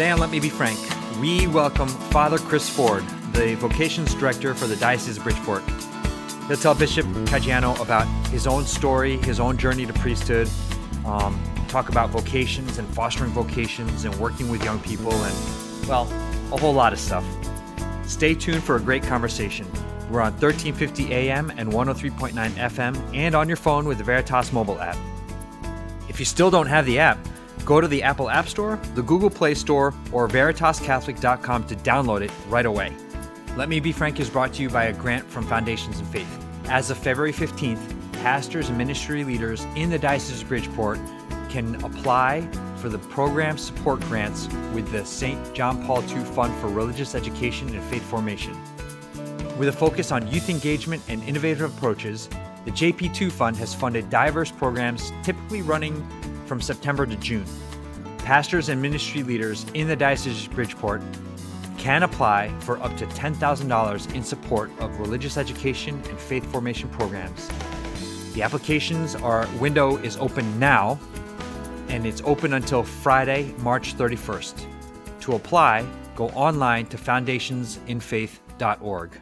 Today on Let Me Be Frank, we welcome Father Chris Ford, the Vocations Director for the Diocese of Bridgeport. He'll tell Bishop Caggiano about his own story, his own journey to priesthood, talk about vocations and fostering vocations and working with young people and, well, a whole lot of stuff. Stay tuned for a great conversation. We're on 1350 AM and 103.9 FM and on your phone with the Veritas mobile app. If you still don't have the app, go to the Apple App Store, the Google Play Store, or veritascatholic.com to download it right away. Let Me Be Frank is brought to you by a grant from Foundations in Faith. As of February 15th, pastors and ministry leaders in the Diocese of Bridgeport can apply for the program support grants with the St. John Paul II Fund for Religious Education and Faith Formation. With a focus on youth engagement and innovative approaches, the JP2 Fund has funded diverse programs typically running from September to June. Pastors and ministry leaders in the Diocese of Bridgeport can apply for up to $10,000 in support of religious education and faith formation programs. The applications window is open now, and it's open until Friday, March 31st. To apply, go online to foundationsinfaith.org.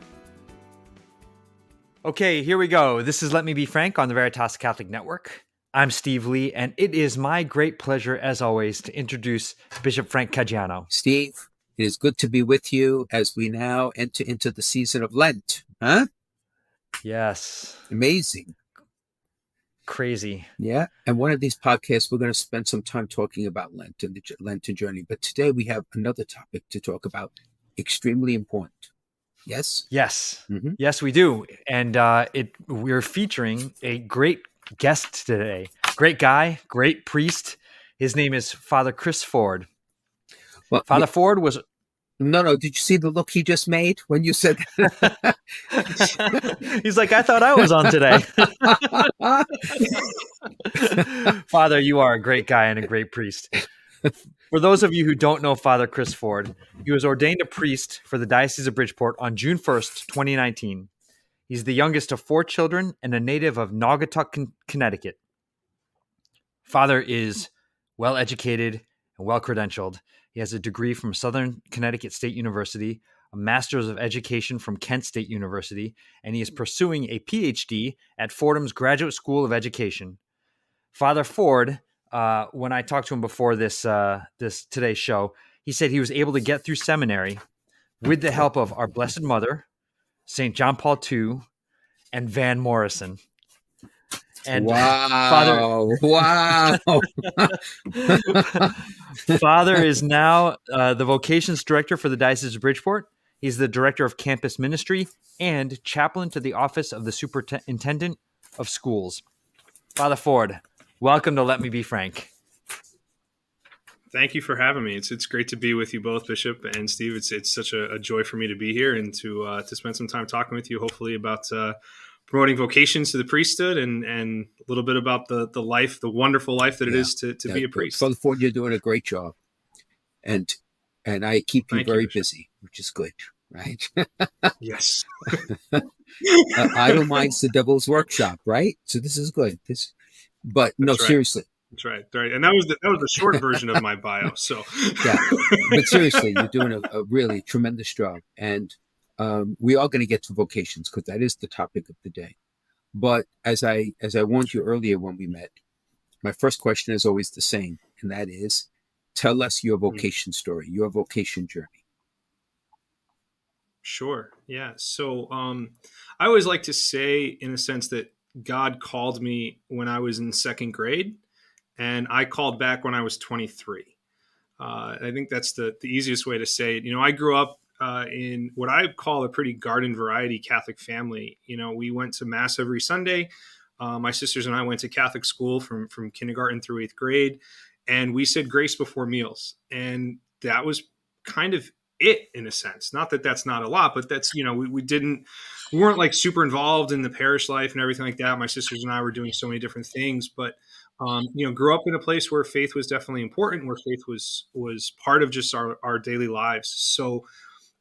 Okay, here we go. This is Let Me Be Frank on the Veritas Catholic Network. I'm Steve Lee, and it is my great pleasure, as always, to introduce Bishop Frank Caggiano. Steve, it is good to be with you as we now enter into the season of Lent. Huh? Yes. Amazing. Crazy. Yeah. And one of these podcasts, we're going to spend some time talking about Lent and the Lenten journey. But today we have another topic to talk about, extremely important. Yes? Yes. Mm-hmm. Yes, we do. And we're featuring a great guest today. Great guy, great priest. His name is Father Chris Ford. Well, Father Ford was... No. Did you see the look he just made when you said that? He's like, I thought I was on today. Father, you are a great guy and a great priest. For those of you who don't know Father Chris Ford, he was ordained a priest for the Diocese of Bridgeport on June 1st, 2019. He's the youngest of 4 children and a native of Naugatuck, Connecticut. Father is well-educated and well-credentialed. He has a degree from Southern Connecticut State University, a Master's of Education from Kent State University, and he is pursuing a PhD at Fordham's Graduate School of Education. Father Ford, when I talked to him before this today's show, he said he was able to get through seminary with the help of our Blessed Mother, St. John Paul II, and Van Morrison. And wow. Father is now the Vocations Director for the Diocese of Bridgeport. He's the Director of Campus Ministry and Chaplain to the Office of the Superintendent of Schools. Father Ford, welcome to Let Me Be Frank. Thank you for having me. It's great to be with you both, Bishop and Steve. It's such a joy for me to be here and to spend some time talking with you, hopefully about promoting vocations to the priesthood and a little bit about the life, the wonderful life that it is to be a priest. Father Ford, you're doing a great job. And I keep you very busy, which is good, right? Yes. Idle minds the devil's workshop, right? So this is good. But no, right. Seriously. That's right. And that was the short version of my bio. So yeah, but seriously, you're doing a really tremendous job, and we are going to get to vocations because that is the topic of the day. But as I warned you earlier when we met, my first question is always the same, and that is, tell us your vocation story, your vocation journey. Sure. Yeah. So I always like to say, in a sense, that God called me when I was in 2nd grade. And I called back when I was 23. I think that's the easiest way to say it. I grew up in what I call a pretty garden variety Catholic family. We went to Mass every Sunday. My sisters and I went to Catholic school from kindergarten through 8th grade. And we said grace before meals. And that was kind of it, in a sense. Not that that's not a lot, but that's, we weren't like super involved in the parish life and everything like that. My sisters and I were doing so many different things, but grew up in a place where faith was definitely important, where faith was part of just our daily lives. So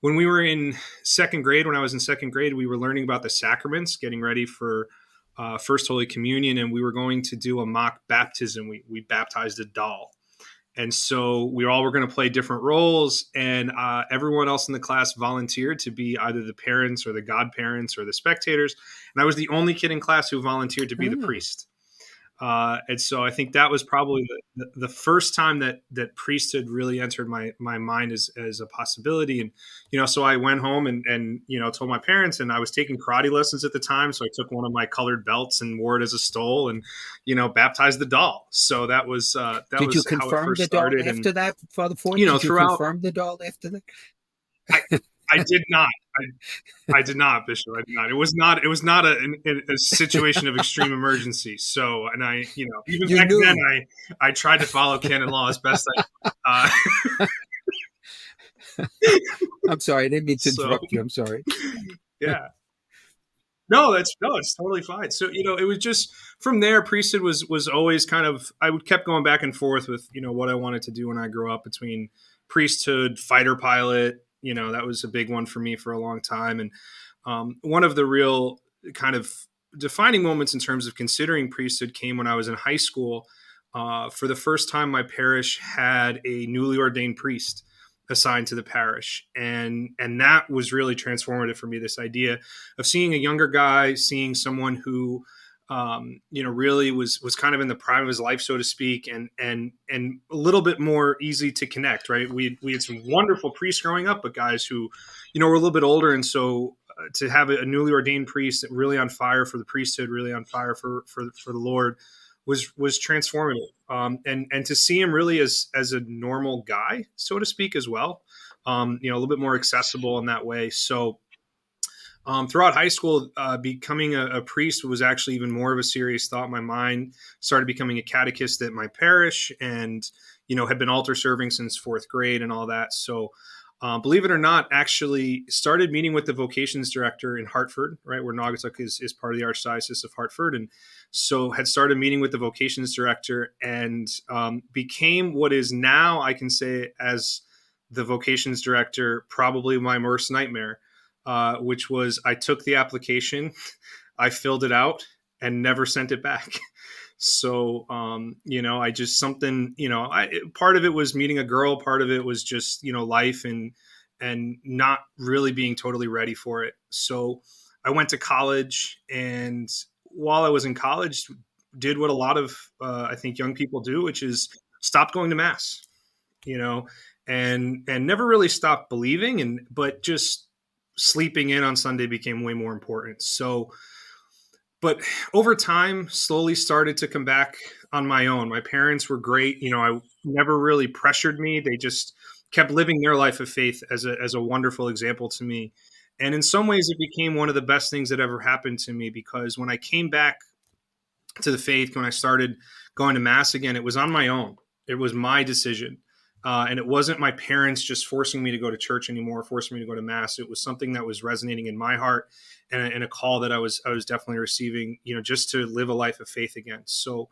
when we were in 2nd grade, when I was in 2nd grade, we were learning about the sacraments, getting ready for First Holy Communion, and we were going to do a mock baptism. We baptized a doll. And so we all were going to play different roles, and everyone else in the class volunteered to be either the parents or the godparents or the spectators. And I was the only kid in class who volunteered to be the priest. And so I think that was probably the first time that priesthood really entered my mind as a possibility. And, so I went home and told my parents, and I was taking karate lessons at the time. So I took one of my colored belts and wore it as a stole and, baptized the doll. So that was, did you confirm the doll after that, Father Ford? Did you confirm the doll after that? I did not. I did not, Bishop. I did not. It was not a situation of extreme emergency. So, and I, even back then, I tried to follow canon law as best I. I'm sorry, I didn't mean to interrupt you. I'm sorry. Yeah. No, it's totally fine. So, it was just from there. Priesthood was always kind of. I kept going back and forth with what I wanted to do when I grew up, between priesthood, fighter pilot. That was a big one for me for a long time. And one of the real kind of defining moments in terms of considering priesthood came when I was in high school. For the first time, my parish had a newly ordained priest assigned to the parish. And that was really transformative for me, this idea of seeing a younger guy, seeing someone who really was kind of in the prime of his life, so to speak, and a little bit more easy to connect, right? We had some wonderful priests growing up, but guys who, were a little bit older. And so to have a newly ordained priest really on fire for the priesthood, really on fire for the Lord was transformative. And to see him really as a normal guy, so to speak, as well, a little bit more accessible in that way. So throughout high school, becoming a priest was actually even more of a serious thought in my mind. Started becoming a catechist at my parish, and had been altar serving since 4th grade and all that. So believe it or not, actually started meeting with the Vocations Director in Hartford, right, where Naugatuck is part of the Archdiocese of Hartford. And so had started meeting with the Vocations Director, and became what is now, I can say, as the Vocations Director, probably my worst nightmare. Which was, I took the application, I filled it out, and never sent it back. So, I just part of it was meeting a girl, part of it was just, life and not really being totally ready for it. So I went to college, and while I was in college, did what a lot of, I think, young people do, which is stopped going to mass, and never really stopped believing, but just sleeping in on Sunday became way more important. So, but over time, slowly started to come back on my own. My parents were great. I never really pressured me. They just kept living their life of faith as a wonderful example to me. And in some ways, it became one of the best things that ever happened to me, because when I came back to the faith, when I started going to mass again, it was on my own. It was my decision. And it wasn't my parents just forcing me to go to church anymore, forcing me to go to mass. It was something that was resonating in my heart, and a call that I was definitely receiving, just to live a life of faith again. So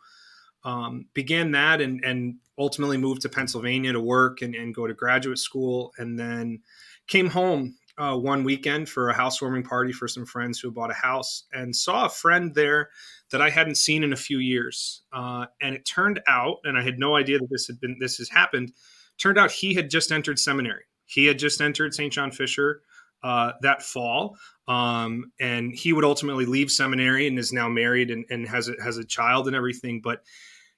began that, and ultimately moved to Pennsylvania to work and go to graduate school, and then came home one weekend for a housewarming party for some friends who bought a house, and saw a friend there that I hadn't seen in a few years. And it turned out, and I had no idea that this has happened. Turned out he had just entered seminary. He had just entered St. John Fisher that fall, and he would ultimately leave seminary and is now married and has a child and everything. But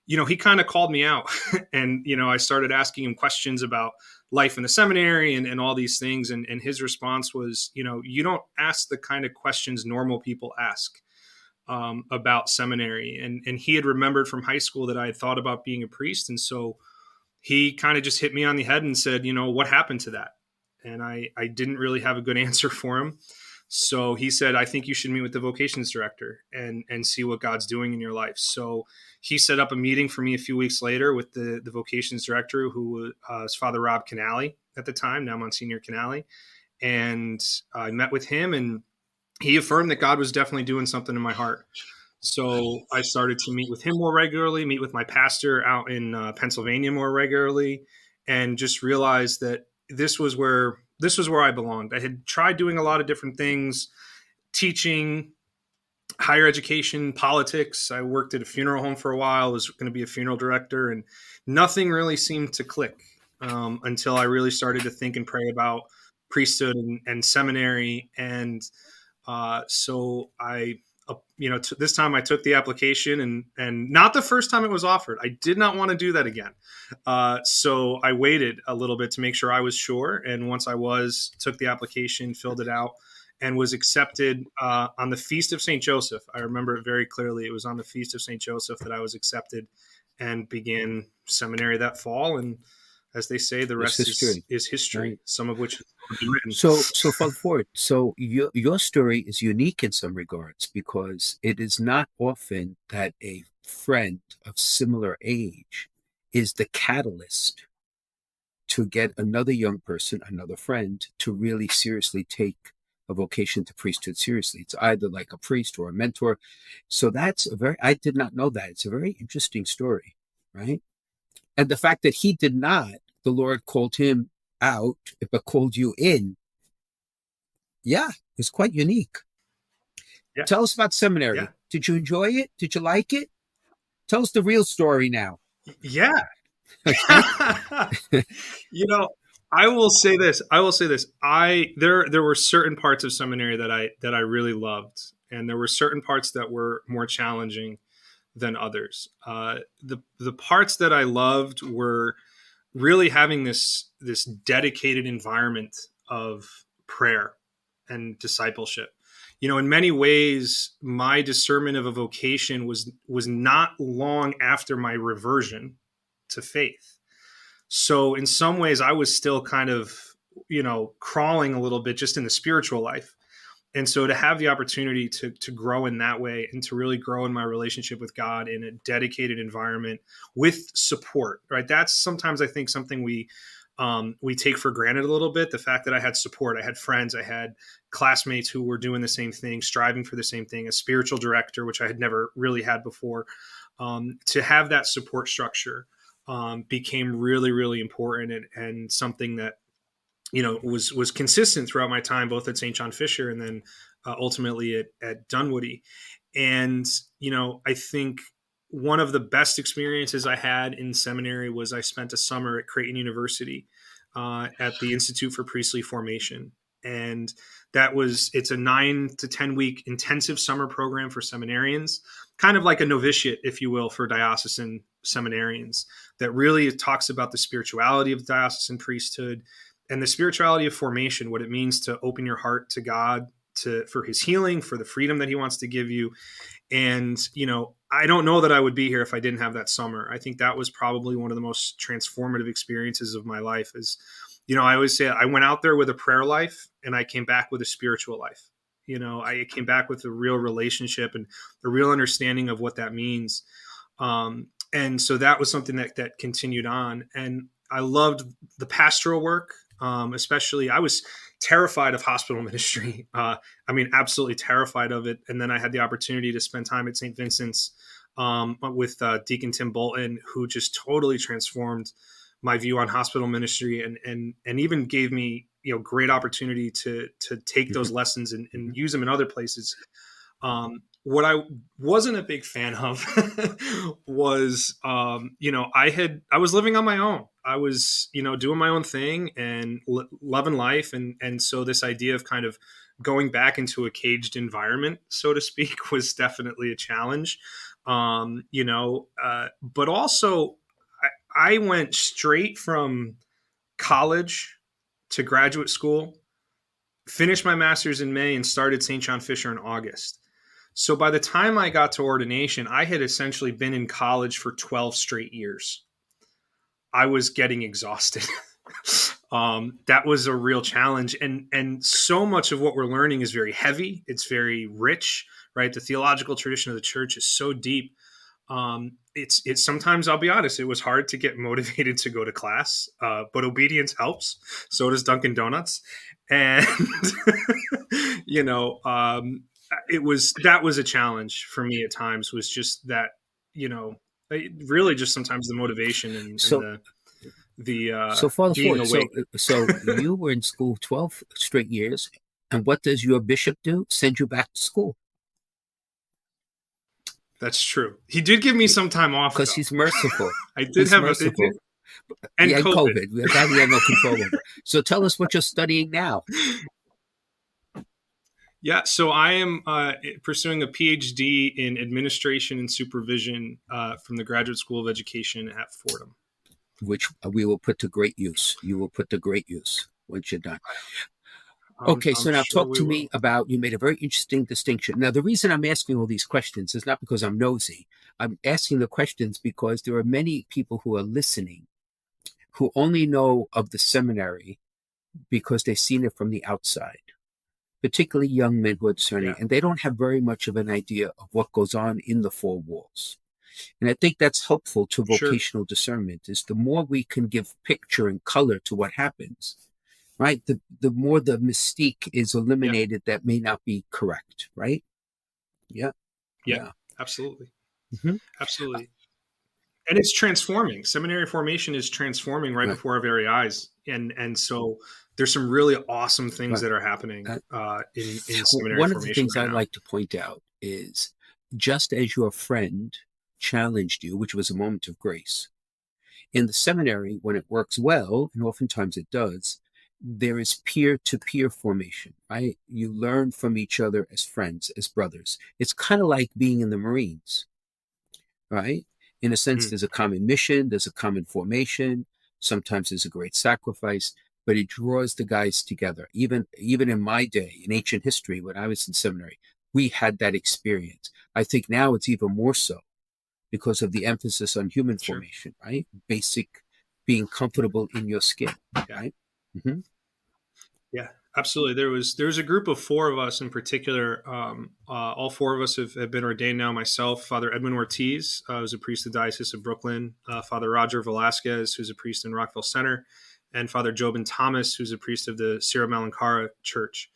he kind of called me out, and I started asking him questions about life in the seminary and all these things, and his response was, you don't ask the kind of questions normal people ask about seminary, and he had remembered from high school that I had thought about being a priest, and so he kind of just hit me on the head and said, what happened to that? And I didn't really have a good answer for him. So he said, I think you should meet with the Vocations Director and see what God's doing in your life. So he set up a meeting for me a few weeks later with the Vocations Director, who was Father Rob Canale at the time, now Monsignor Canale. And I met with him, and he affirmed that God was definitely doing something in my heart. So I started to meet with him more regularly, meet with my pastor out in Pennsylvania more regularly, and just realized that this was where I belonged. I had tried doing a lot of different things, teaching, higher education, politics. I worked at a funeral home for a while, was going to be a funeral director, and nothing really seemed to click until I really started to think and pray about priesthood and seminary. And so I, this time I took the application, and not the first time it was offered. I did not want to do that again. So I waited a little bit to make sure I was sure. And once I was, took the application, filled it out, and was accepted on the Feast of St. Joseph. I remember it very clearly. It was on the Feast of St. Joseph that I was accepted and began seminary that fall. And as they say, the rest is history, right. Some of which has been written. So Father Ford, so your story is unique in some regards, because it is not often that a friend of similar age is the catalyst to get another young person, another friend, to really seriously take a vocation to priesthood seriously. It's either like a priest or a mentor. So that's I did not know that. It's a very interesting story, right? And the fact that he did not, the Lord called him out, but called you in. Yeah, it's quite unique. Yeah. Tell us about seminary. Yeah. Did you enjoy it? Did you like it? Tell us the real story now. Yeah. I will say this. There were certain parts of seminary that I really loved, and there were certain parts that were more challenging than others. The parts that I loved were really having this dedicated environment of prayer and discipleship. In many ways, my discernment of a vocation was not long after my reversion to faith. So in some ways, I was still kind of, crawling a little bit just in the spiritual life. And so to have the opportunity to grow in that way and to really grow in my relationship with God in a dedicated environment with support, right? That's sometimes I think something we take for granted a little bit. The fact that I had support, I had friends, I had classmates who were doing the same thing, striving for the same thing, a spiritual director, which I had never really had before. To have that support structure became really, really important and something that, was consistent throughout my time, both at St. John Fisher and then ultimately at Dunwoody. And, I think one of the best experiences I had in seminary was I spent a summer at Creighton University at the Institute for Priestly Formation. And it's a 9 to 10 week intensive summer program for seminarians, kind of like a novitiate, if you will, for diocesan seminarians, that really talks about the spirituality of the diocesan priesthood and the spirituality of formation, what it means to open your heart to God, for his healing, for the freedom that he wants to give you. And, I don't know that I would be here if I didn't have that summer. I think that was probably one of the most transformative experiences of my life. I always say I went out there with a prayer life and I came back with a spiritual life. I came back with a real relationship and a real understanding of what that means. And so that was something that continued on. And I loved the pastoral work. Especially, I was terrified of hospital ministry. Absolutely terrified of it. And then I had the opportunity to spend time at St. Vincent's with Deacon Tim Bolton, who just totally transformed my view on hospital ministry and even gave me, great opportunity to take those lessons and use them in other places. What I wasn't a big fan of was, I was living on my own. I was, doing my own thing and loving life. And so this idea of kind of going back into a caged environment, so to speak, was definitely a challenge. But also I went straight from college to graduate school, finished my master's in May and started St. John Fisher in August. So by the time I got to ordination, I had essentially been in college for 12 straight years. I was getting exhausted. That was a real challenge. And so much of what we're learning is very heavy. It's very rich, right? The theological tradition of the church is so deep. It's sometimes, I'll be honest, it was hard to get motivated to go to class, but obedience helps. So does Dunkin' Donuts. And, that was a challenge for me at times, was just that, really just sometimes the motivation and Father being awake. So you were in school 12 straight years. And what does your bishop do? Send you back to school. That's true. He did give me some time off, because though. he's merciful. I did He's have merciful. and Yeah, and COVID. COVID. That we have no control over. So tell us what you're studying now. Yeah, so I am pursuing a PhD in administration and supervision from the Graduate School of Education at Fordham. Which we will put to great use. You will put to great use once you're done. I'm Okay, so now sure talk we to will. me about, you made a very interesting distinction. Now, the reason I'm asking all these questions is not because I'm nosy. I'm asking the questions because there are many people who are listening who only know of the seminary because they've seen it from the outside, particularly young men who are discerning, Yeah, and they don't have very much of an idea of what goes on in the four walls. And I think that's helpful to sure. vocational discernment, is the more we can give picture and color to what happens, right? The more the mystique is Yeah, eliminated that may not be correct, right? Yeah. yeah, Yeah. absolutely. Hmm. Absolutely. And it's transforming. Seminary formation is transforming right Right. before our very eyes. And so there's some really awesome things Right. that are happening in seminary One of the formation things right I now. like to point out is, just as your friend challenged you, which was a moment of grace, in the seminary, when it works well, and oftentimes it does, there is peer-to-peer formation, right? You learn from each other as friends, as brothers. It's kind of like being in the Marines, right? In a sense, Mm, there's a common mission, there's a common formation. Sometimes there's a great sacrifice, but it draws the guys together. Even in my day, in ancient history, when I was in seminary, we had that experience. I think now it's even more so because of the emphasis on human sure. formation, right? Basic being comfortable in your skin, Yeah. right? Mm-hmm. Yeah, absolutely. There was a group of four of us in particular. All four of us have been ordained now. Myself, Father Edwin Ortiz, who's a priest of the Diocese of Brooklyn, Father Roger Velasquez, who's a priest in Rockville Center, and Father Jobin Thomas, who's a priest of the Sierra Malankara Church.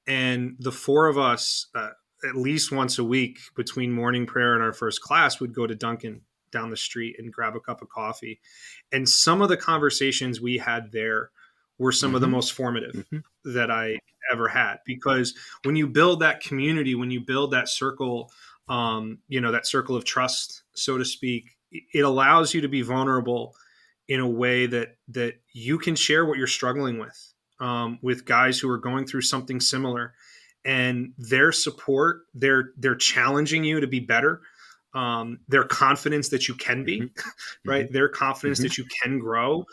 And the four of us, at least once a week between morning prayer and our first class, would go to Dunkin' down the street and grab a cup of coffee. And some of the conversations we had there were some of the Mm-hmm. most formative Mm-hmm. that I ever had. Because when you build that community, when you build that circle, that circle of trust, so to speak, it allows you to be vulnerable in a way that you can share what you're struggling with guys who are going through something similar, and their support, they're challenging you to be better. Their confidence that you can be, Mm-hmm. right? Their confidence Mm-hmm. that you can grow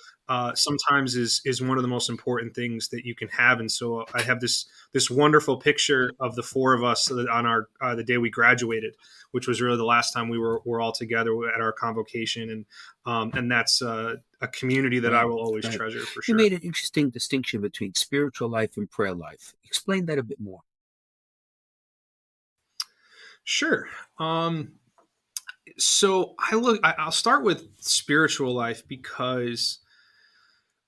sometimes is one of the most important things that you can have. And so I have this wonderful picture of the four of us on our the day we graduated, which was really the last time we were all together at our convocation, and that's a community that I Right. will always Right. treasure for You sure. made an interesting distinction between spiritual life and prayer life. Explain that a bit more. Sure. So I'll start with spiritual life because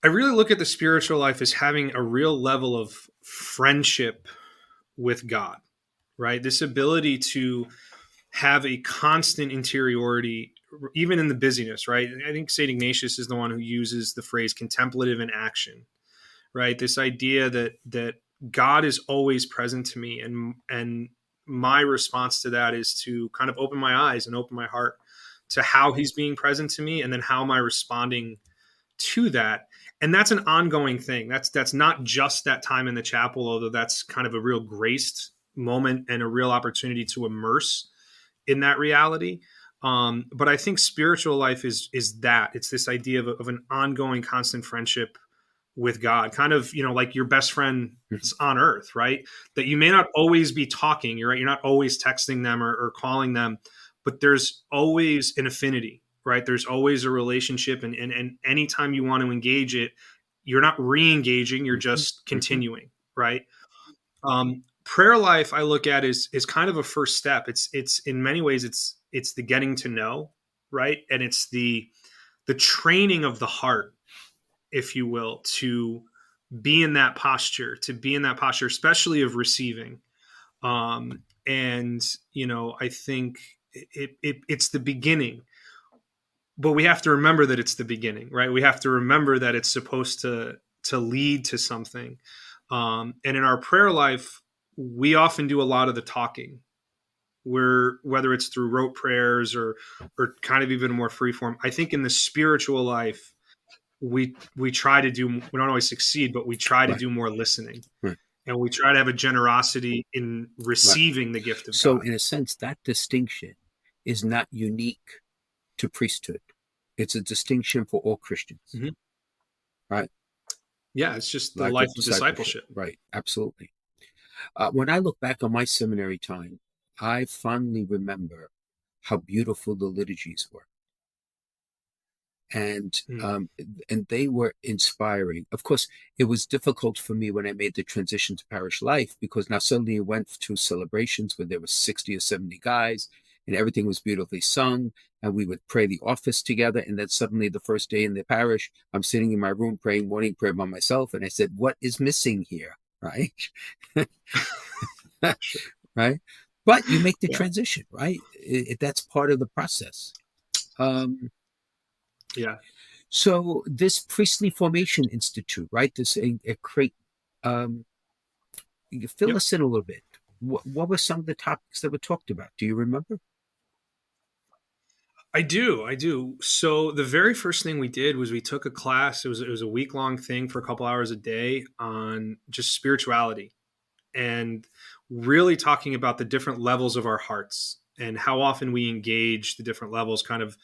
I really look at the spiritual life as having a real level of friendship with God, right? This ability to have a constant interiority, even in the busyness, right? I think St. Ignatius is the one who uses the phrase contemplative in action, right? This idea that God is always present to me, and my response to that is to kind of open my eyes and open my heart to how he's being present to me, and then how am I responding to that. And that's an ongoing thing. That's not just that time in the chapel, although that's kind of a real graced moment and a real opportunity to immerse in that reality. But I think spiritual life is that it's this idea of an ongoing, constant friendship with God, kind of, like your best friend on earth, right? That you may not always be talking, you're right. You're not always texting them or calling them, but there's always an affinity, right? There's always a relationship. And anytime you want to engage it, you're not re-engaging, you're Mm-hmm. just Mm-hmm. continuing, right? Prayer life I look at is kind of a first step. It's in many ways, it's the getting to know, right? And it's the training of the heart, if you will, to be in that posture, especially of receiving. And I think it's the beginning, but we have to remember that it's the beginning, right? We have to remember that it's supposed to lead to something. And in our prayer life, we often do a lot of the talking whether it's through rote prayers or kind of even more free form, I think in the spiritual life, we try to do, we don't always succeed, but we try to Right. do more listening. Right. And we try to have a generosity in receiving the gift of So God. in a sense, that distinction is not unique to priesthood. It's a distinction for all Christians. Mhm. Right? Yeah, it's just the Life life of of discipleship. Right. Absolutely. When I look back on my seminary time, I fondly remember how beautiful the liturgies were. And Mm. and they were inspiring. Of course, it was difficult for me when I made the transition to parish life, because now suddenly I went to celebrations where there were 60 or 70 guys and everything was beautifully sung, and we would pray the office together. And then suddenly the first day in the parish, I'm sitting in my room praying morning prayer by myself, and I said, what is missing here? Right. Sure. Right. But you make the Yeah. transition, right? That's part of the process. Yeah. So this Priestly Formation Institute, right? This a great. You fill Yep. us in a little bit. What were some of the topics that were talked about? Do you remember? I do. I do. So the very first thing we did was we took a class. It was a week long thing for a couple hours a day on just spirituality and really talking about the different levels of our hearts and how often we engage the different levels, kind of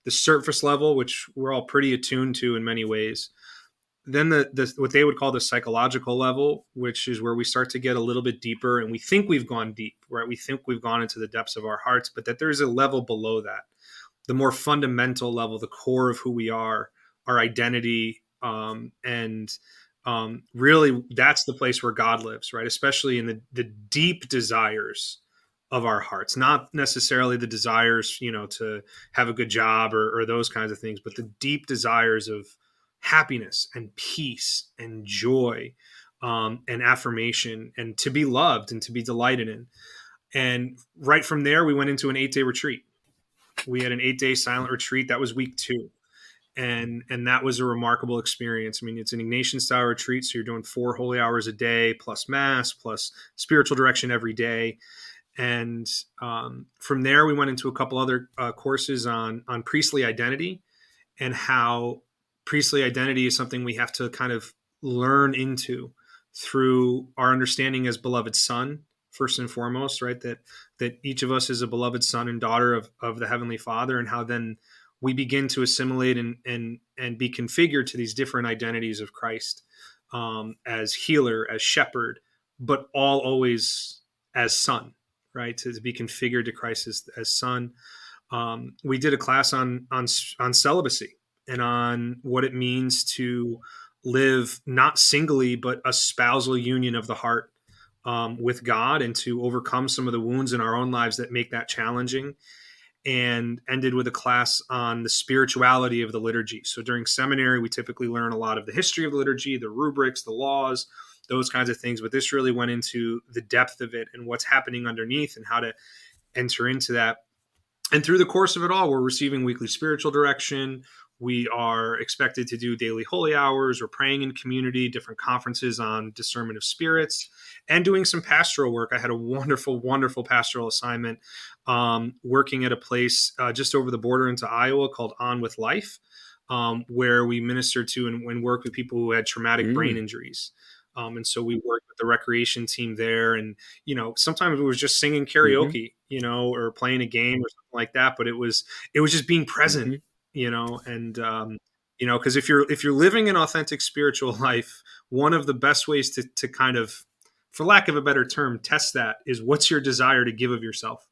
the surface level, which we're all pretty attuned to in many ways. Then the what they would call the psychological level, which is where we start to get a little bit deeper and we think we've gone deep, right? We think we've gone into the depths of our hearts, but that there's a level below that, the more fundamental level, the core of who we are, our identity, and really that's the place where God lives, right? Especially in the deep desires of our hearts, not necessarily the desires, to have a good job or those kinds of things, but the deep desires of happiness and peace and joy, and affirmation and to be loved and to be delighted in. And right from there, we went into an 8-day retreat. We had an 8-day silent retreat. That was week 2. And that was a remarkable experience. I mean, it's an Ignatian style retreat. So you're doing 4 holy hours a day, plus mass, plus spiritual direction every day. And from there, we went into a couple other courses on priestly identity and how priestly identity is something we have to kind of learn into through our understanding as beloved son, first and foremost, right? That each of us is a beloved son and daughter of the Heavenly Father, and how then we begin to assimilate and be configured to these different identities of Christ, as healer, as shepherd, but all always as son, right? To be configured to Christ as son. We did a class on celibacy and on what it means to live not singly, but a spousal union of the heart, with God, and to overcome some of the wounds in our own lives that make that challenging. And ended with a class on the spirituality of the liturgy. So during seminary, we typically learn a lot of the history of the liturgy, the rubrics, the laws, those kinds of things. But this really went into the depth of it and what's happening underneath and how to enter into that. And through the course of it all, we're receiving weekly spiritual direction. We are expected to do daily holy hours. We're praying in community, different conferences on discernment of spirits, and doing some pastoral work. I had a wonderful, wonderful pastoral assignment, working at a place just over the border into Iowa called On With Life, where we ministered to and worked with people who had traumatic brain injuries. And so we worked with the recreation team there. And, sometimes it was just singing karaoke, or playing a game or something like that. But it was just being present, and, because if you're living an authentic spiritual life, one of the best ways to kind of, for lack of a better term, test that is, what's your desire to give of yourself?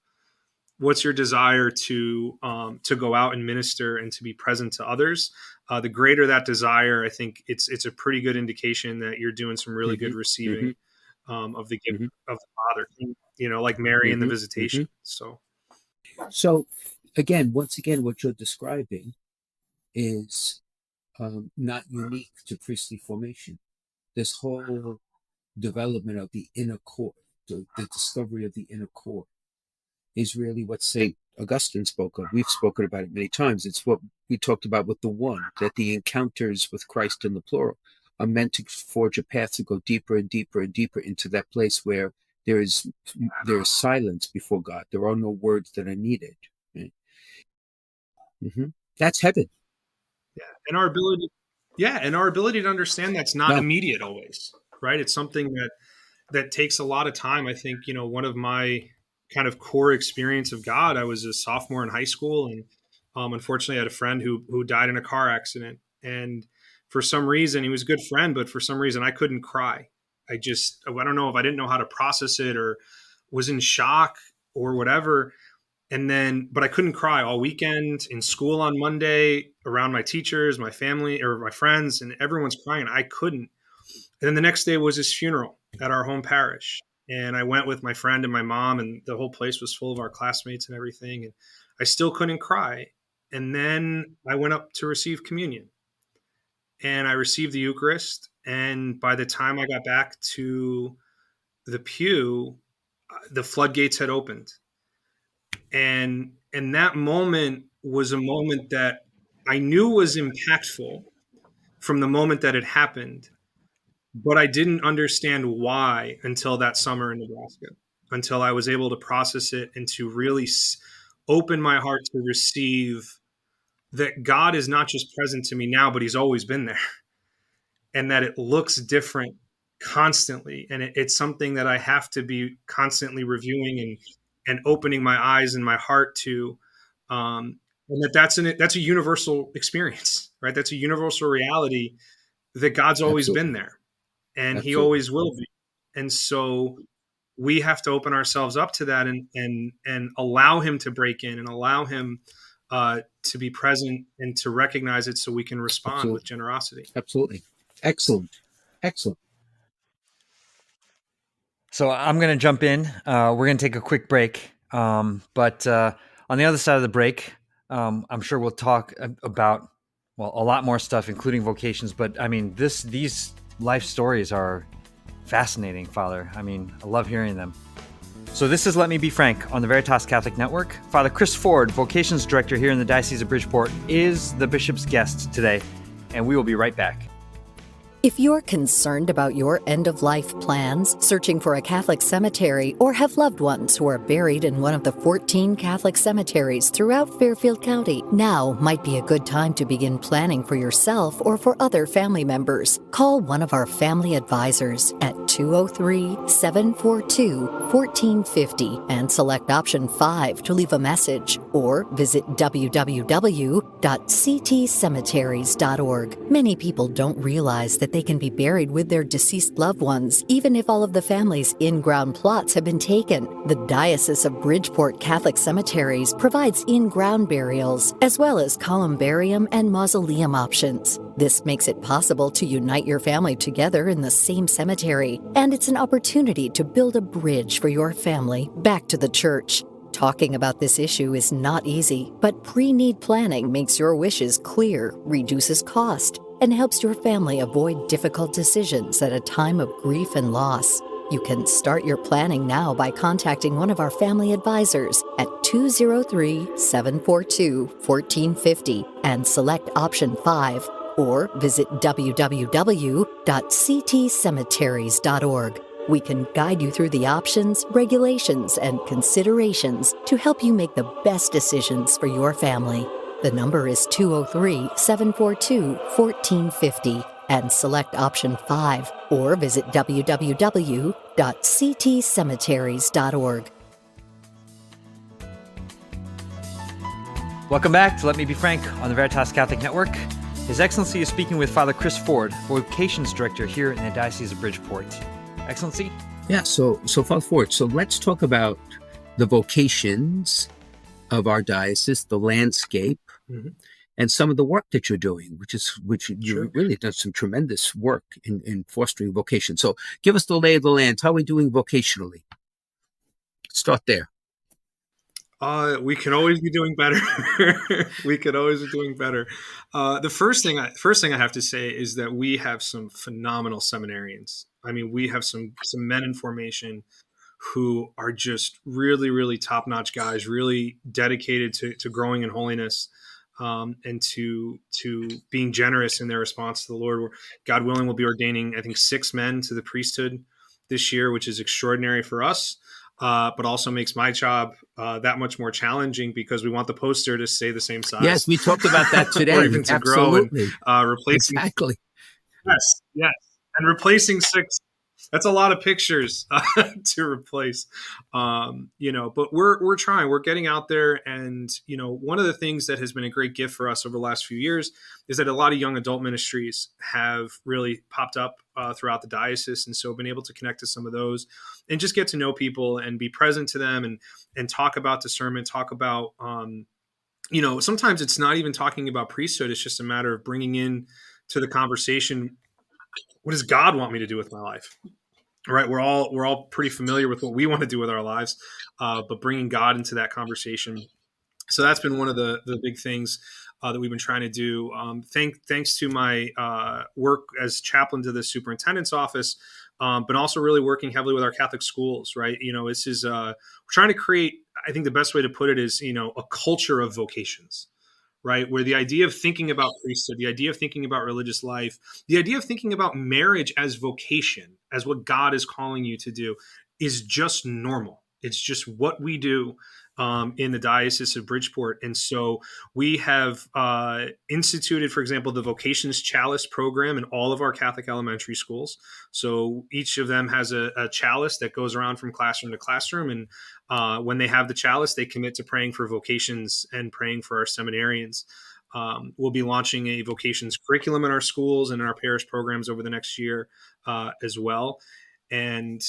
What's your desire to go out and minister and to be present to others? The greater that desire, I think it's a pretty good indication that you're doing some really good receiving of the gift of the Father, like Mary in the visitation. So once again, what you're describing is not unique to priestly formation. This whole development of the inner core, the discovery of the inner core, is really what St. Augustine spoke of. We've spoken about it many times. It's what we talked about with the one, that the encounters with Christ in the plural are meant to forge a path to go deeper and deeper and deeper into that place where There is silence before God. There are no words that are needed. Right? That's heaven. Yeah. And our ability to understand that's not No, immediate always, right? It's something that takes a lot of time. I think, one of my kind of core experience of God, I was a sophomore in high school, and unfortunately I had a friend who died in a car accident. And for some reason, he was a good friend, but for some reason I couldn't cry. I don't know if I didn't know how to process it or was in shock or whatever. But I couldn't cry all weekend in school on Monday around my teachers, my family, or my friends, and everyone's crying. I couldn't. And then the next day was his funeral at our home parish. And I went with my friend and my mom, and the whole place was full of our classmates and everything. And I still couldn't cry. And then I went up to receive communion and I received the Eucharist. And by the time I got back to the pew, the floodgates had opened. And that moment was a moment that I knew was impactful from the moment that it happened, but I didn't understand why until that summer in Nebraska, until I was able to process it and to really open my heart to receive that God is not just present to me now, but he's always been there, and that it looks different constantly. And it's something that I have to be constantly reviewing and opening my eyes and my heart to. And that's a universal experience, right? That's a universal reality that God's always absolutely, been there and he absolutely, always will be. And so we have to open ourselves up to that and allow him to break in and allow him to be present and to recognize it so we can respond with absolutely, generosity. absolutely. Excellent, excellent. So I'm going to jump in. We're going to take a quick break. But on the other side of the break, I'm sure we'll talk about, well, a lot more stuff, including vocations. But I mean, these life stories are fascinating, Father. I mean, I love hearing them. So this is Let Me Be Frank on the Veritas Catholic Network. Father Chris Ford, Vocations Director here in the Diocese of Bridgeport, is the Bishop's guest today, and we will be right back. If you're concerned about your end-of-life plans, searching for a Catholic cemetery, or have loved ones who are buried in one of the 14 Catholic cemeteries throughout Fairfield County, now might be a good time to begin planning for yourself or for other family members. Call one of our family advisors at 203-742-1450 and select option 5 to leave a message, or visit www.ctcemeteries.org. Many people don't realize that they can be buried with their deceased loved ones, even if all of the family's in-ground plots have been taken. The Diocese of Bridgeport Catholic Cemeteries provides in-ground burials, as well as columbarium and mausoleum options. This makes it possible to unite your family together in the same cemetery, and it's an opportunity to build a bridge for your family back to the church. Talking about this issue is not easy, but pre-need planning makes your wishes clear, reduces cost, and helps your family avoid difficult decisions at a time of grief and loss. You can start your planning now by contacting one of our family advisors at 203-742-1450 and select option 5, or visit www.ctcemeteries.org. We can guide you through the options, regulations, and considerations to help you make the best decisions for your family. The number is 203-742-1450 and select option 5, or visit www.ctcemeteries.org. Welcome back to Let Me Be Frank on the Veritas Catholic Network. His Excellency is speaking with Father Chris Ford, Vocations Director here in the Diocese of Bridgeport. Excellency? Yeah, so Father Ford, so let's talk about the vocations of our diocese, the landscape, and some of the work that you're doing, which you've really done some tremendous work in fostering vocation. So give us the lay of the land. How are we doing vocationally? Start there. We can always be doing better. We could always be doing better. The first thing I have to say is that we have some phenomenal seminarians. I mean, we have some men in formation who are just really, really top-notch guys, really dedicated to growing in holiness, and to being generous in their response to the Lord. God willing, we'll be ordaining, I think, 6 men to the priesthood this year, which is extraordinary for us, but also makes my job that much more challenging because we want the poster to stay the same size. Yes, we talked about that today. Or even to Absolutely. grow and replacing. Exactly. Yes, yes. And replacing 6, that's a lot of pictures to replace. But we're trying. We're getting out there. And, one of the things that has been a great gift for us over the last few years is that a lot of young adult ministries have really popped up throughout the diocese. And so been able to connect to some of those and just get to know people and be present to them and talk about discernment, talk about, sometimes it's not even talking about priesthood. It's just a matter of bringing in to the conversation, what does God want me to do with my life? Right. We're all pretty familiar with what we want to do with our lives, but bringing God into that conversation. So that's been one of the big things that we've been trying to do. Thanks to my work as chaplain to the superintendent's office, but also really working heavily with our Catholic schools. Right. This is we're trying to create. I think the best way to put it is a culture of vocations. Right, where the idea of thinking about priesthood, the idea of thinking about religious life, the idea of thinking about marriage as vocation, as what God is calling you to do, is just normal. It's just what we do in the Diocese of Bridgeport. And so we have instituted, for example, the Vocations Chalice program in all of our Catholic elementary schools. So each of them has a chalice that goes around from classroom to classroom. And when they have the chalice, they commit to praying for vocations and praying for our seminarians. We'll be launching a vocations curriculum in our schools and in our parish programs over the next year as well. And,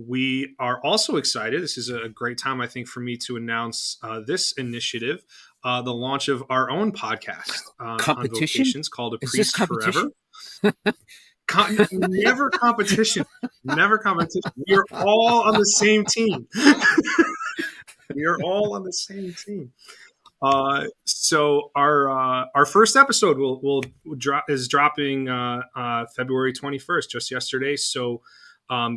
we are also excited. This is a great time, I think, for me to announce this initiative, the launch of our own podcast on vocations called A Priest Forever. Never competition. Never competition. We are all on the same team. We are all on the same team. So our first episode is dropping February 21st, just yesterday. So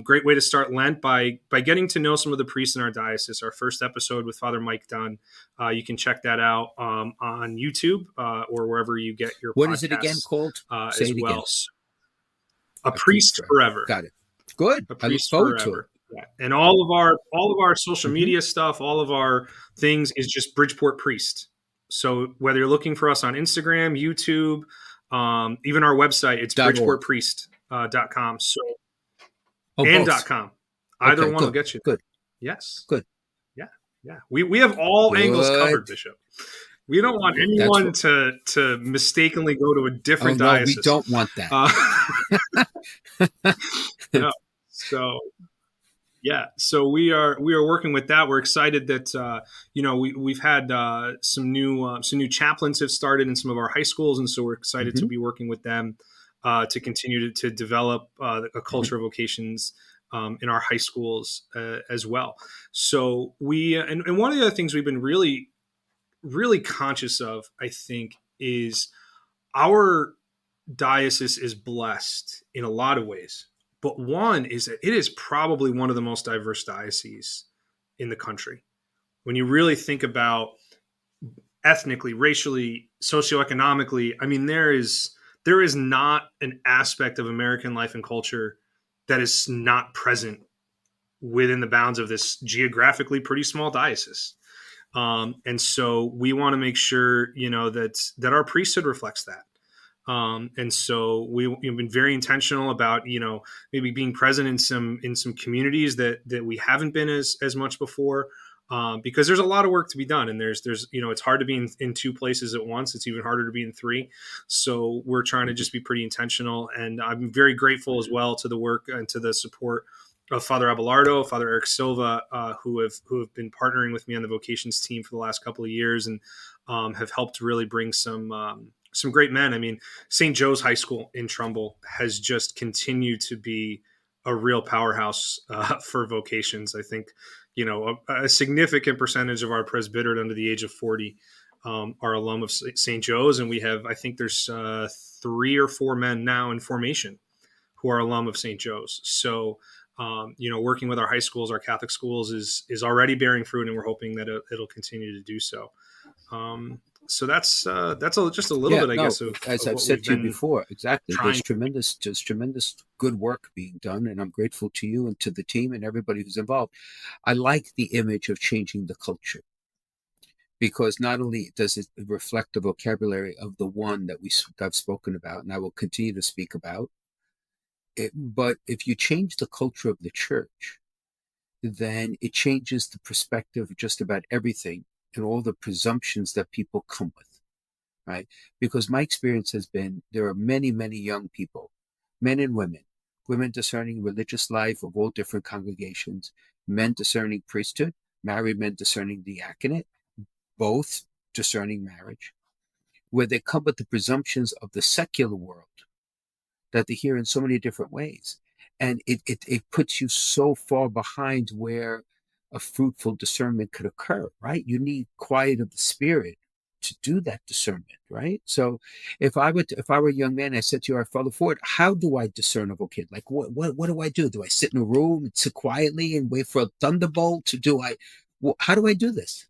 great way to start Lent by getting to know some of the priests in our diocese. Our first episode with Father Mike Dunn. You can check that out on YouTube or wherever you get your What podcasts. What is it again called? Say as it well. Again. A Priest Forever. Got it. Good. A I look Priest forward Forever. to it. Yeah. And all of our social media stuff, all of our things is just Bridgeport Priest. So whether you're looking for us on Instagram, YouTube, even our website, it's bridgeportpriest.com. So and both. .com. Either Okay, one will get you. Good. Yes. Good. Yeah. We have all Good. angles covered, Bishop. We don't want anyone to mistakenly go to a different diocese. We don't want that. No. So we are working with that. We're excited that we've had some new chaplains have started in some of our high schools, and so we're excited to be working with them to continue to develop a culture of vocations in our high schools as well. So and one of the other things we've been really, really conscious of, I think, is our diocese is blessed in a lot of ways. But one is that it is probably one of the most diverse dioceses in the country. When you really think about ethnically, racially, socioeconomically, I mean, there is not an aspect of American life and culture that is not present within the bounds of this geographically pretty small diocese. And so we want to make sure, that our priesthood reflects that. And so we've been very intentional about, maybe being present in some communities that we haven't been as much before, because there's a lot of work to be done. And there's it's hard to be in 2 places at once. It's even harder to be in 3. So we're trying to just be pretty intentional. And I'm very grateful as well to the work and to the support of Father Abelardo, Father Eric Silva, who have been partnering with me on the vocations team for the last couple of years and have helped really bring some great men. I mean, St. Joe's High School in Trumbull has just continued to be a real powerhouse for vocations. I think, a significant percentage of our presbyterate under the age of 40 are alum of St. Joe's. And we have, I think there's 3 or 4 men now in formation who are alum of St. Joe's. So, working with our high schools, our Catholic schools is already bearing fruit, and we're hoping that it'll continue to do so. So that's just a little Yeah, bit, I no, guess, of as I've what said we've to you been before, exactly. trying. There's tremendous good work being done, and I'm grateful to you and to the team and everybody who's involved. I like the image of changing the culture because not only does it reflect the vocabulary of the one that I've spoken about, and I will continue to speak about it, but if you change the culture of the church, then it changes the perspective of just about everything and all the presumptions that people come with. Right? Because my experience has been there are many, many young people, men and women discerning religious life of all different congregations, men discerning priesthood, married men discerning diaconate, both discerning marriage, where they come with the presumptions of the secular world that they hear in so many different ways. And it puts you so far behind where a fruitful discernment could occur, right? You need quiet of the spirit to do that discernment, right? So if I were a young man, I said to you, our Father Ford, how do I discern of a kid? Like what do I do? Do I sit in a room and sit quietly and wait for a thunderbolt to how do I do this?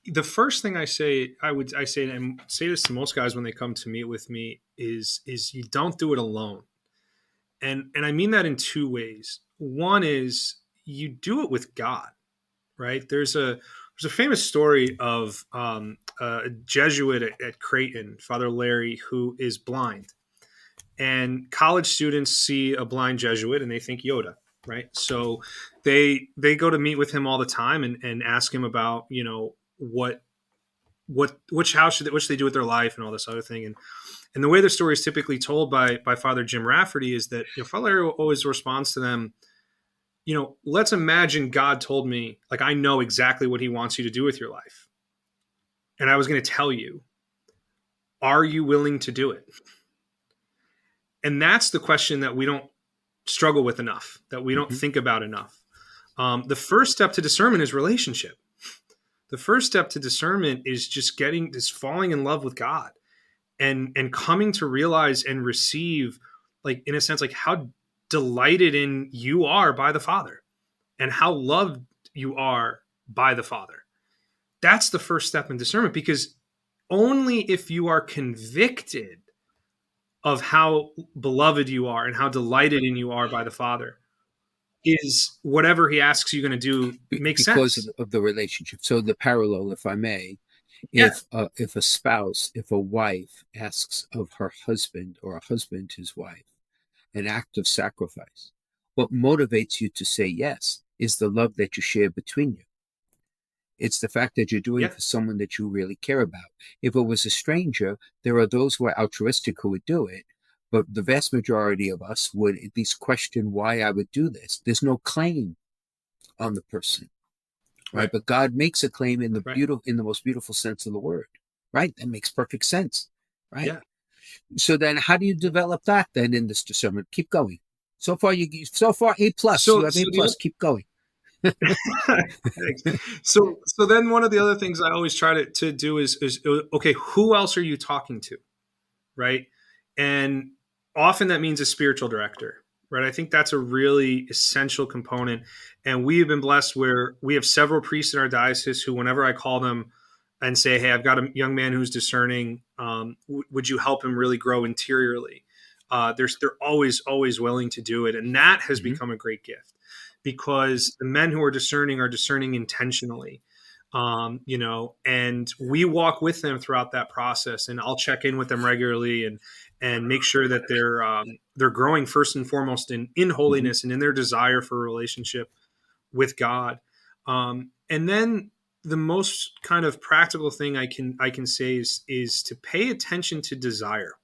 The first thing I say, I say, and say this to most guys when they come to meet with me, is you don't do it alone. And I mean that in two ways. One is you do it with God, right? There's a famous story of a Jesuit at Creighton, Father Larry, who is blind, and college students see a blind Jesuit and they think Yoda, right? So they go to meet with him all the time and ask him about, which they do with their life and all this other thing. And the way the story is typically told by Father Jim Rafferty is that, Father Larry always responds to them, let's imagine God told me, like, I know exactly what he wants you to do with your life. And I was going to tell you, are you willing to do it? And that's the question that we don't struggle with enough, that we don't Mm-hmm. think about enough. The first step to discernment is relationship. The first step to discernment is just falling in love with God and coming to realize and receive, like, in a sense, like how delighted in you are by the Father and how loved you are by the Father. That's the first step in discernment, because only if you are convicted of how beloved you are and how delighted in you are by the Father is whatever he asks you going to do makes Because sense. of the relationship. So the parallel, if I may, Yeah. if a spouse, if a wife asks of her husband or a husband his wife an act of sacrifice, what motivates you to say yes is the love that you share between you. It's the fact that you're doing Yeah. it for someone that you really care about. If it was a stranger, there are those who are altruistic who would do it, but the vast majority of us would at least question why I would do this. There's no claim on the person. Right. Right. But God makes a claim Right. in the most beautiful sense of the word. Right. That makes perfect sense. Right. Yeah. So then how do you develop that then in this discernment? Keep going. So far A plus. You So, have A so plus. Keep going. Thanks. So then one of the other things I always try to do is, okay, who else are you talking to? Right. And often that means a spiritual director, right? I think that's a really essential component. And we have been blessed where we have several priests in our diocese who, whenever I call them and say, hey, I've got a young man who's discerning, would you help him really grow interiorly? They're always willing to do it. And that has Mm-hmm. become a great gift, because the men who are discerning intentionally. And we walk with them throughout that process, and I'll check in with them regularly and make sure that they're growing first and foremost in Mm-hmm. holiness and in their desire for a relationship with God. And then the most kind of practical thing I can say is to pay attention to desire.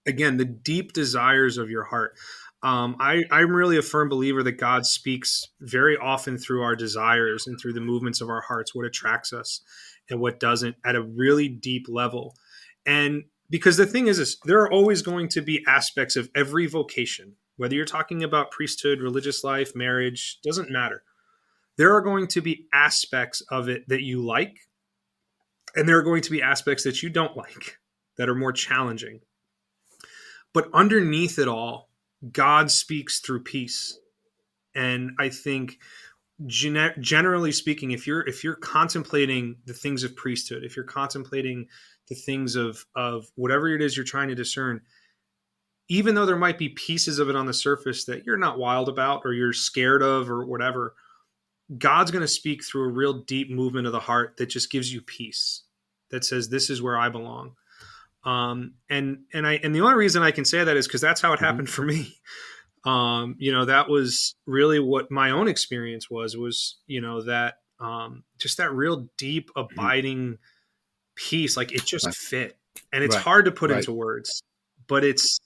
Again, the deep desires of your heart. I'm really a firm believer that God speaks very often through our desires and through the movements of our hearts, what attracts us and what doesn't, at a really deep level. And because the thing is there are always going to be aspects of every vocation, whether you're talking about priesthood, religious life, marriage, doesn't matter. There are going to be aspects of it that you like, and there are going to be aspects that you don't like, that are more challenging. But underneath it all, God speaks through peace. And I think generally speaking, if you're contemplating the things of priesthood, if you're contemplating the things of whatever it is you're trying to discern, even though there might be pieces of it on the surface that you're not wild about or you're scared of or whatever, God's going to speak through a real deep movement of the heart that just gives you peace, that says, this is where I belong. And the only reason I can say that is because that's how it happened for me. That was really what my own experience was, that just that real deep, abiding peace. Like it just fit. And it's hard to put into words, but it's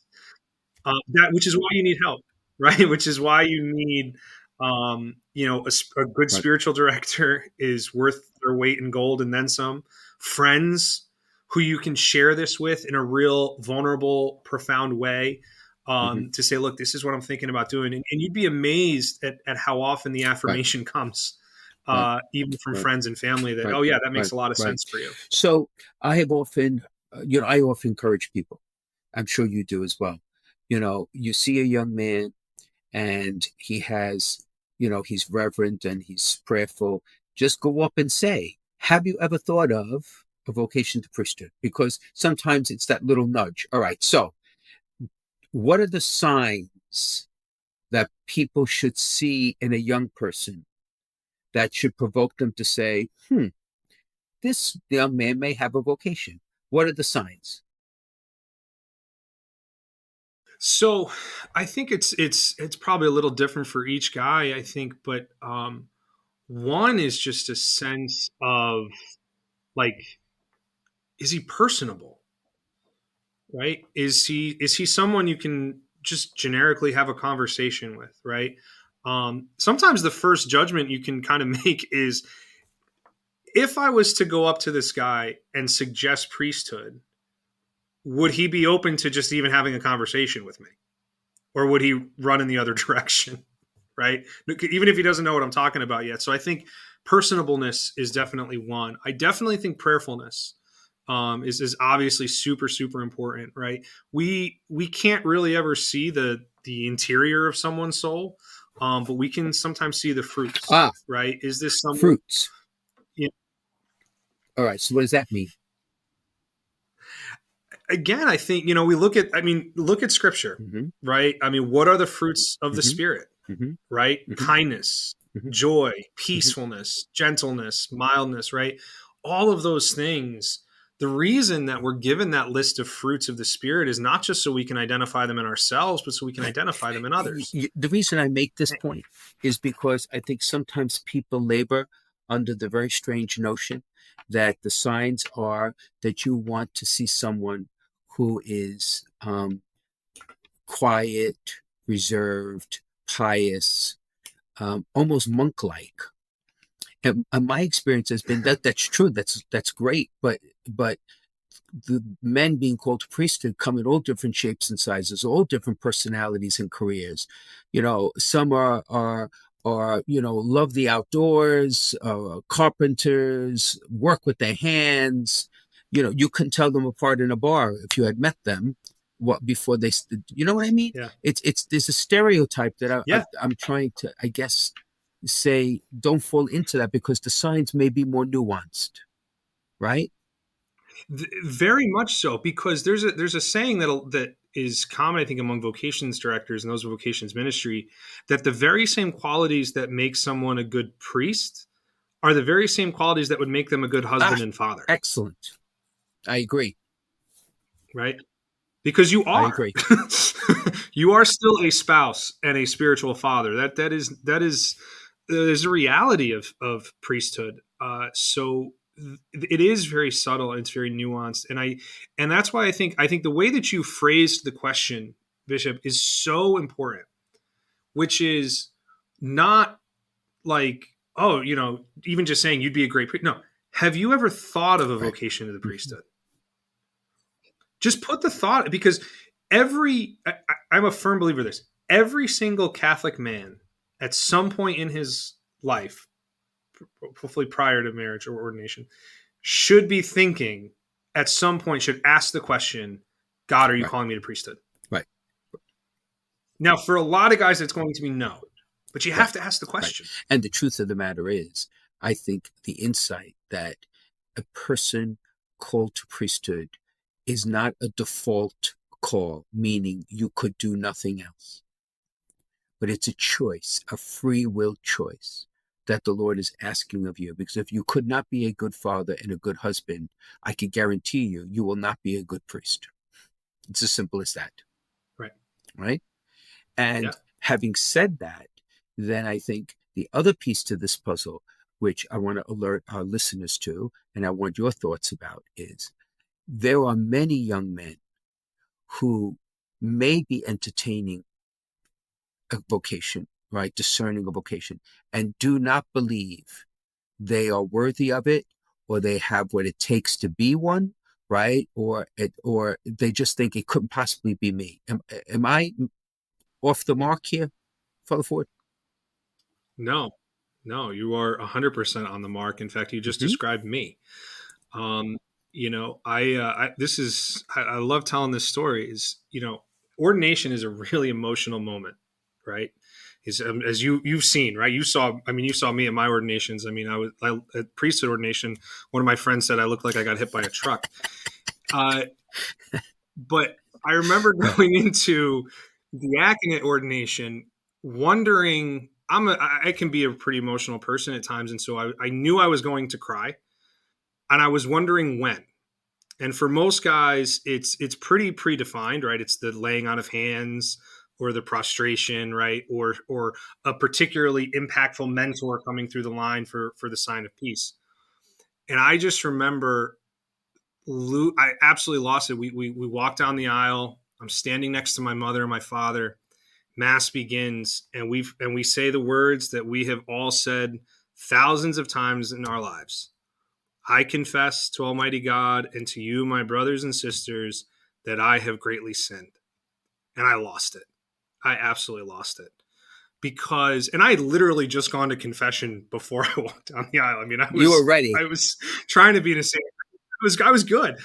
that, which is why you need help, right? Which is why you need, a good spiritual director is worth their weight in gold and then some. Friends who you can share this with in a real vulnerable, profound way, to say, look, this is what I'm thinking about doing. And you'd be amazed at how often the affirmation comes, even from friends and family that, oh yeah, that makes a lot of sense for you. So I have often, I often encourage people, I'm sure you do as well. You see a young man and he has, he's reverent and he's prayerful. Just go up and say, have you ever thought of a vocation to priesthood? Because sometimes it's that little nudge. All right. So what are the signs that people should see in a young person that should provoke them to say, this young man may have a vocation? What are the signs? So I think it's probably a little different for each guy, I think, but one is just a sense of like, is he personable? Right? Is he someone you can just generically have a conversation with, right? Sometimes the first judgment you can kind of make is, if I was to go up to this guy and suggest priesthood, would he be open to just even having a conversation with me? Or would he run in the other direction, right? Even if he doesn't know what I'm talking about yet. So I think personableness is definitely one. I definitely think prayerfulness is obviously super, super important, right? We can't really ever see the interior of someone's soul, but we can sometimes see the fruits, right? Is this some fruits? Yeah. All right. So what does that mean? Again, I think, we look at scripture, right? I mean, what are the fruits of the Spirit, right? Kindness, joy, peacefulness, gentleness, mildness, right? All of those things. The reason that we're given that list of fruits of the Spirit is not just so we can identify them in ourselves, but so we can identify them in others. The reason I make this point is because I think sometimes people labor under the very strange notion that the signs are that you want to see someone who is quiet, reserved, pious, almost monk-like. And my experience has been that's true. That's great. But the men being called to priesthood come in all different shapes and sizes, all different personalities and careers. Some are love the outdoors, carpenters, work with their hands. You couldn't tell them apart in a bar if you had met them before they, you know what I mean? Yeah. There's a stereotype that I'm trying to, I guess, say, don't fall into that, because the signs may be more nuanced, right? Very much so, because there's a saying that is common, I think, among vocations directors and those of vocations ministry, that the very same qualities that make someone a good priest are the very same qualities that would make them a good husband and father. Excellent. I agree. Right? Because you are. I agree. You are still a spouse and a spiritual father. That is a reality of priesthood. So it is very subtle and it's very nuanced, and that's why I think the way that you phrased the question, Bishop, is so important, which is not like, even just saying you'd be a great priest. No, have you ever thought of a vocation to the priesthood? Just put the thought, because I'm a firm believer of this. Every single Catholic man at some point in his life, hopefully prior to marriage or ordination, should be thinking, at some point, should ask the question, God, are you calling me to priesthood? Right. Now, for a lot of guys, it's going to be no. But you have to ask the question. And the truth of the matter is, I think the insight that a person called to priesthood is not a default call, meaning you could do nothing else. But it's a choice, a free will choice that the Lord is asking of you. Because if you could not be a good father and a good husband, I can guarantee you, you will not be a good priest. It's as simple as that. Right. Right? And Yeah. having said that, then I think the other piece to this puzzle, which I want to alert our listeners to, and I want your thoughts about, is there are many young men who may be entertaining a vocation, right? Discerning a vocation, and do not believe they are worthy of it, or they have what it takes to be one, right? Or they just think it couldn't possibly be me. Am I off the mark here, Father Ford? No, you are 100% on the mark. In fact, you just described me. I love telling this story. Is ordination is a really emotional moment, right? As you've seen, right? You saw me at my ordinations. I mean, at priesthood ordination. One of my friends said I looked like I got hit by a truck. But I remember going into the diaconate ordination, wondering. I can be a pretty emotional person at times, and so I knew I was going to cry, and I was wondering when. And for most guys, it's pretty predefined, right? It's the laying on of hands or the prostration, right? Or a particularly impactful mentor coming through the line for the sign of peace. And I just remember I absolutely lost it. We walked down the aisle. I'm standing next to my mother and my father. Mass begins, and we say the words that we have all said thousands of times in our lives. I confess to Almighty God and to you, my brothers and sisters, that I have greatly sinned. And I lost it. I absolutely lost it. And I had literally just gone to confession before I walked down the aisle. I mean, You were ready. I was trying to be in a saint. I was good.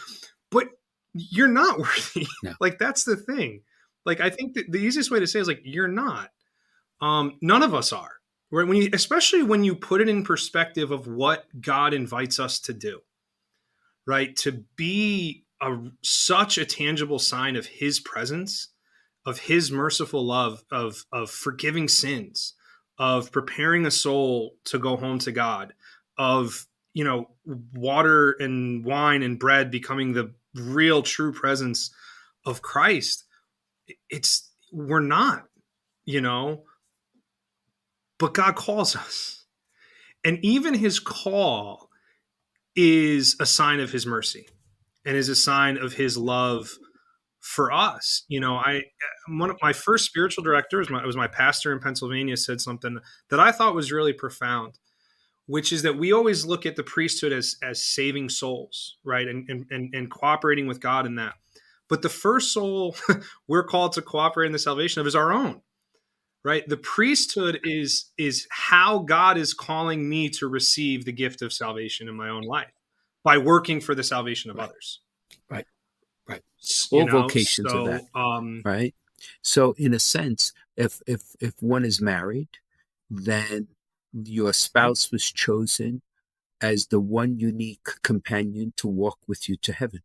But you're not worthy. No. Like, that's the thing. Like, I think that the easiest way to say is, like, you're not. None of us are. Right? Especially when you put it in perspective of what God invites us to do, right? To be such a tangible sign of His presence, of His merciful love, of forgiving sins, of preparing a soul to go home to God, of water and wine and bread becoming the real true presence of Christ. We're not, but God calls us. And even His call is a sign of His mercy and is a sign of His love for us. One of my first spiritual directors, was my pastor in Pennsylvania, said something that I thought was really profound, which is that we always look at the priesthood as saving souls, right? And cooperating with God in that. But the first soul we're called to cooperate in the salvation of is our own. Right? The priesthood is how God is calling me to receive the gift of salvation in my own life by working for the salvation of others. Right. All vocations so, are that. Right. So in a sense, if one is married, then your spouse was chosen as the one unique companion to walk with you to heaven.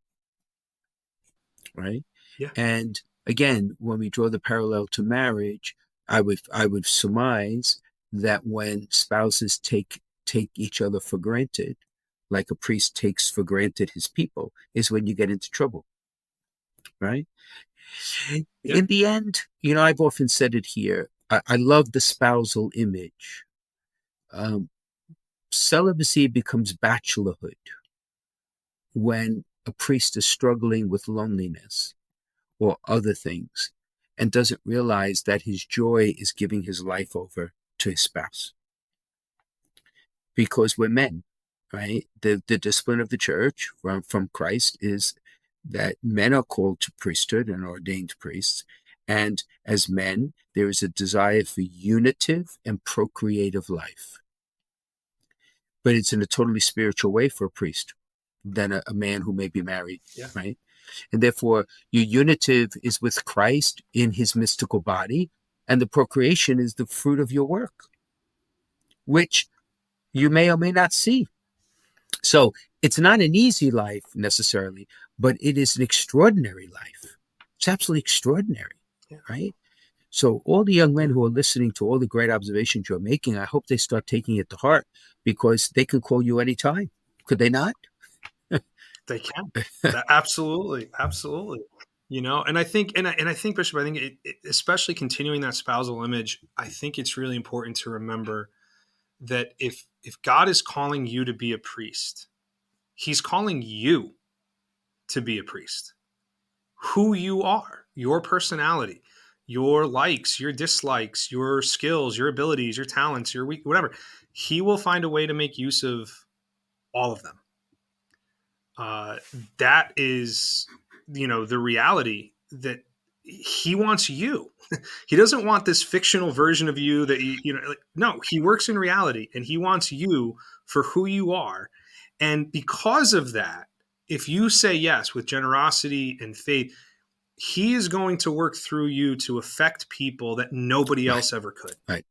Right. Yeah. And again, when we draw the parallel to marriage, I would surmise that when spouses take each other for granted, like a priest takes for granted his people, is when you get into trouble, right? Yeah. In the end, I've often said it here. I love the spousal image. Celibacy becomes bachelorhood when a priest is struggling with loneliness or other things, and doesn't realize that his joy is giving his life over to his spouse. Because we're men, right? The discipline of the church from Christ is that men are called to priesthood and ordained priests. And as men, there is a desire for unitive and procreative life. But it's in a totally spiritual way for a priest than a man who may be married, right? And therefore, your unitive is with Christ in His mystical body, And the procreation is the fruit of your work, which you may or may not see. So it's not an easy life necessarily, but it is an extraordinary life. It's absolutely extraordinary, right? So all the young men who are listening to all the great observations you're making, I hope they start taking it to heart, because they can call you anytime. Could they not? They can. Absolutely. Absolutely. And I think, I think, Bishop, I think especially continuing that spousal image, I think it's really important to remember that if God is calling you to be a priest, he's calling you to be a priest. Who you are, your personality, your likes, your dislikes, your skills, your abilities, your talents, your whatever, he will find a way to make use of all of them. That is, the reality, that he wants you. He doesn't want this fictional version of you that no, he works in reality, and he wants you for who you are. And because of that, if you say yes with generosity and faith, he is going to work through you to affect people that nobody else ever could. Right.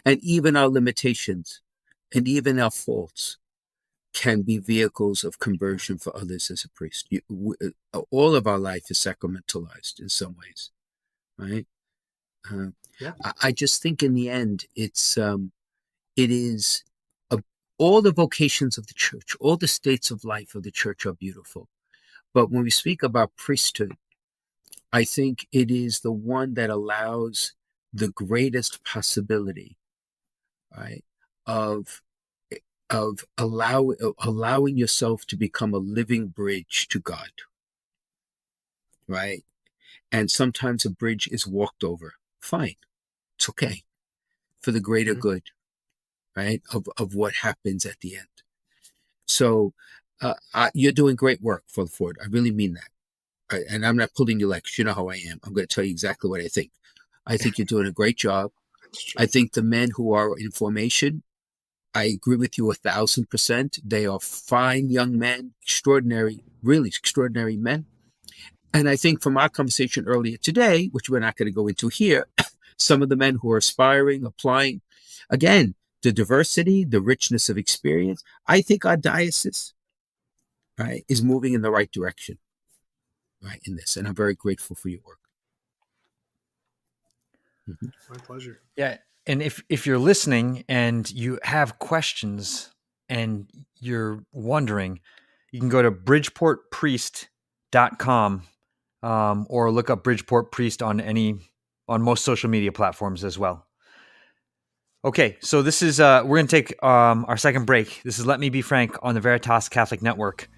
And even our limitations and even our faults can be vehicles of conversion for others as a priest. All of our life is sacramentalized in some ways, right? I just think in the end, it is all the vocations of the church, all the states of life of the church are beautiful. But when we speak about priesthood, I think it is the one that allows the greatest possibility, right, of allowing yourself to become a living bridge to God, right? And sometimes a bridge is walked over. Fine. It's okay. For the greater good, right, of what happens at the end. So you're doing great work, Father Ford. I really mean that. And I'm not pulling your legs. You know how I am. I'm going to tell you exactly what I think. I think you're doing a great job. I think the men who are in formation, I agree with you 1,000%. They are fine young men, extraordinary, really extraordinary men. And I think from our conversation earlier today, which we're not going to go into here, some of the men who are aspiring, applying, again, the diversity, the richness of experience, I think our diocese, right, is moving in the right direction, right, in this. And I'm very grateful for your work. Mm-hmm. My pleasure. Yeah. And if you're listening and you have questions and you're wondering, you can go to bridgeportpriest.com or look up Bridgeport Priest on most social media platforms as well. Okay, so this is we're going to take our second break. This is Let Me Be Frank on the Veritas Catholic Network.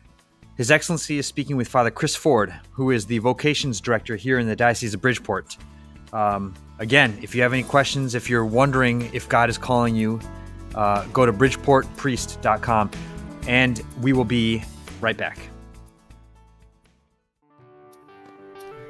His Excellency is speaking with Father Chris Ford, who is the Vocations Director here in the Diocese of Bridgeport. Again, if you have any questions, if you're wondering if God is calling you, go to bridgeportpriest.com, and we will be right back.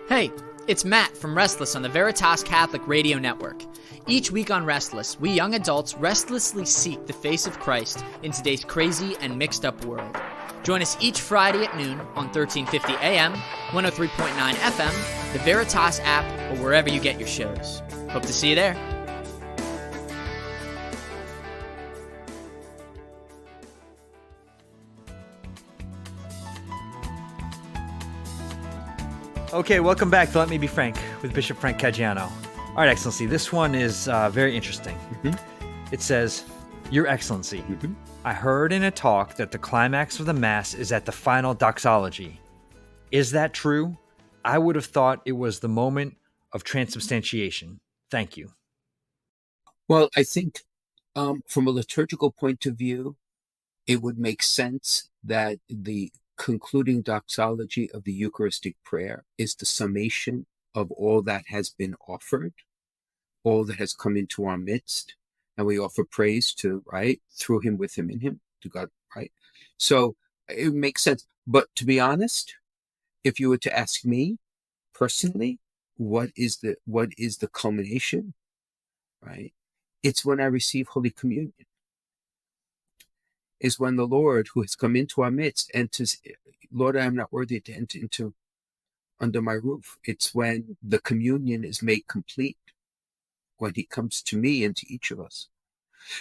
Hey, it's Matt from Restless on the Veritas Catholic Radio Network. Each week on Restless, we young adults restlessly seek the face of Christ in today's crazy and mixed up world. Join us each Friday at noon on 1350 AM, 103.9 FM, the Veritas app, or wherever you get your shows. Hope to see you there. Okay, welcome back to Let Me Be Frank with Bishop Frank Caggiano. All right, Excellency, this one is very interesting. Mm-hmm. It says, Your Excellency, I heard in a talk that the climax of the Mass is at the final doxology. Is that true? I would have thought it was the moment of transubstantiation. Thank you. Well, I think from a liturgical point of view, it would make sense that the concluding doxology of the Eucharistic prayer is the summation of all that has been offered, all that has come into our midst, and we offer praise to, right, through him, with him, in him, to God, right? So it makes sense. But to be honest, if you were to ask me personally, what is the culmination, right? It's when I receive Holy Communion. Is when the Lord, who has come into our midst, enters. Lord, I am not worthy to enter into under my roof. It's when the communion is made complete, when he comes to me and to each of us.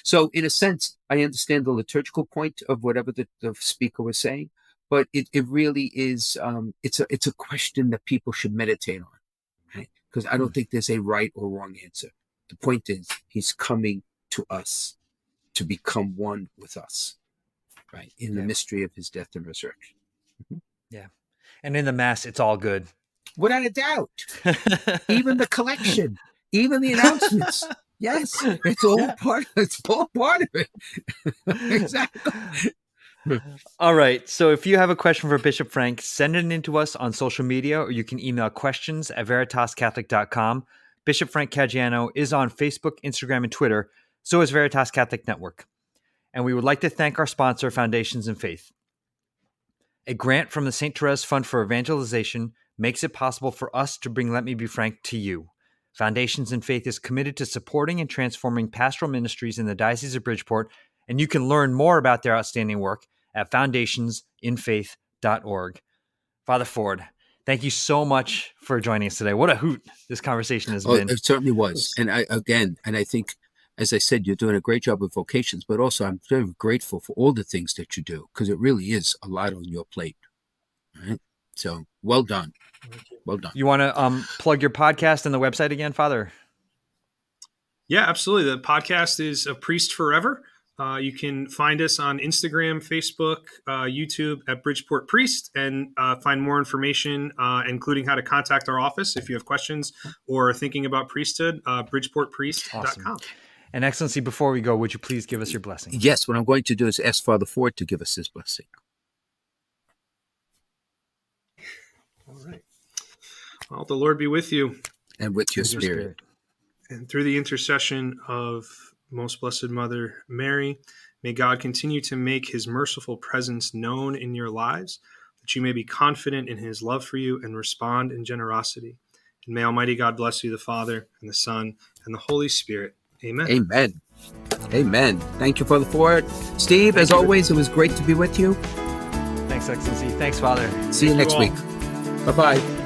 So in a sense, I understand the liturgical point of whatever the speaker was saying, but it really is, it's a question that people should meditate on, right? Because I don't think there's a right or wrong answer. The point is, he's coming to us to become one with us, right? In the mystery of his death and resurrection. Yeah. And in the Mass, it's all good. Without a doubt. Even the collection, even the announcements. Yes, it's all part of it. Exactly. All right. So if you have a question for Bishop Frank, send it in to us on social media, or you can email questions@veritascatholic.com. Bishop Frank Caggiano is on Facebook, Instagram, and Twitter. So is Veritas Catholic Network. And we would like to thank our sponsor, Foundations in Faith. A grant from the St. Therese Fund for Evangelization makes it possible for us to bring Let Me Be Frank to you. Foundations in Faith is committed to supporting and transforming pastoral ministries in the Diocese of Bridgeport, and you can learn more about their outstanding work at foundationsinfaith.org. Father Ford, thank you so much for joining us today. What a hoot this conversation has been. It certainly was. And I think, as I said, you're doing a great job with Vocations, but also I'm very grateful for all the things that you do, because it really is a lot on your plate. All right? So well done. Well done. You want to plug your podcast and the website again, Father? Yeah, absolutely. The podcast is A Priest Forever. You can find us on Instagram, Facebook, YouTube at Bridgeport Priest, and find more information, including how to contact our office if you have questions or are thinking about priesthood, bridgeportpriest.com. Awesome. And Excellency, before we go, would you please give us your blessing? Yes, what I'm going to do is ask Father Ford to give us his blessing. All right. Well, the Lord be with you. And with your spirit. And through the intercession of Most Blessed Mother Mary, may God continue to make his merciful presence known in your lives, that you may be confident in his love for you and respond in generosity. And may Almighty God bless you, the Father, and the Son, and the Holy Spirit. Amen. Amen. Amen. Thank you, Father Ford. Steve, as always, it was great to be with you. Thanks, Excellency. Thanks, Father. See you next week. Bye-bye.